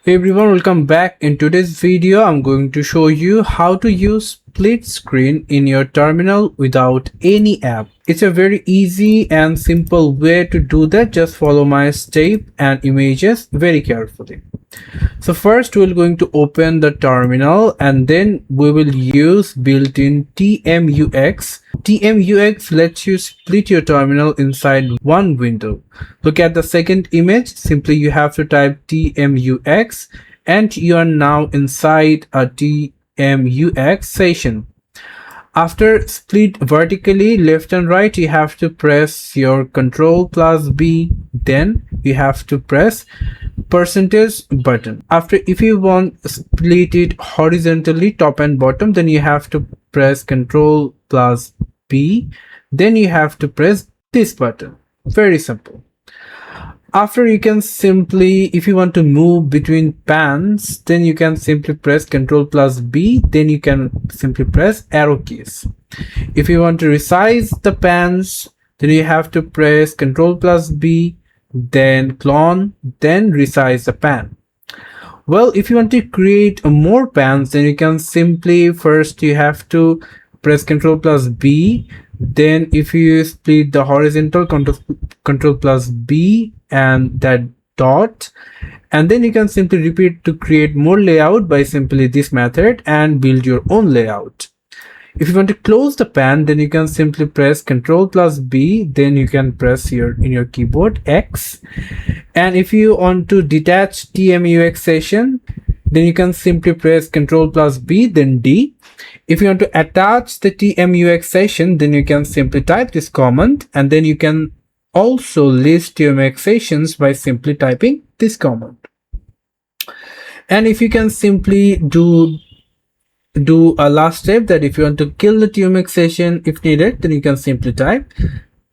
Hey everyone, welcome back. In today's video I'm going to show you how to use split screen in your terminal without any app. It's a very easy and simple way to do that. Just follow my step and images very carefully. So first we're going to open the terminal and then we will use built-in TMUX. TMUX lets you split your terminal inside one window. Look at the second image. Simply you have to type TMUX and you are now inside a TMUX session. After split vertically left and right, you have to press your Ctrl plus B. Then you have to press percentage button. After, if you want split it horizontally top and bottom, then you have to press Ctrl plus B. Then you have to press this button. Very simple. After, you can simply, if you want to move between pans, then you can simply press Ctrl plus B. Then you can simply press arrow keys. If you want to resize the pans, then you have to press Ctrl plus B, then clone, then resize the pan. Well, if you want to create more pans, then you can simply, first you have to press Ctrl plus B. Then if you split the horizontal, Ctrl plus B and that dot, and then you can simply repeat to create more layout by simply this method and build your own layout. If you want to close the pan, then you can simply press Ctrl plus B, then you can press in your keyboard X. And if you want to detach TMUX session, then you can simply press Ctrl plus B, then D. If you want to attach the TMUX session, then you can simply type this command, and then you can also list TMUX sessions by simply typing this command. And if you can simply do a last step, that if you want to kill the TMUX session if needed, then you can simply type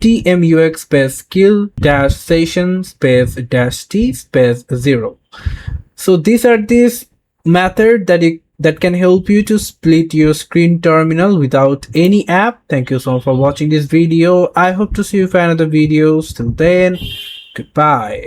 TMUX space kill dash session space dash T space 0. So these are these method that can help you to split your screen terminal without any app. Thank you so much for watching this video. I hope to see you for another videos. Till then, goodbye.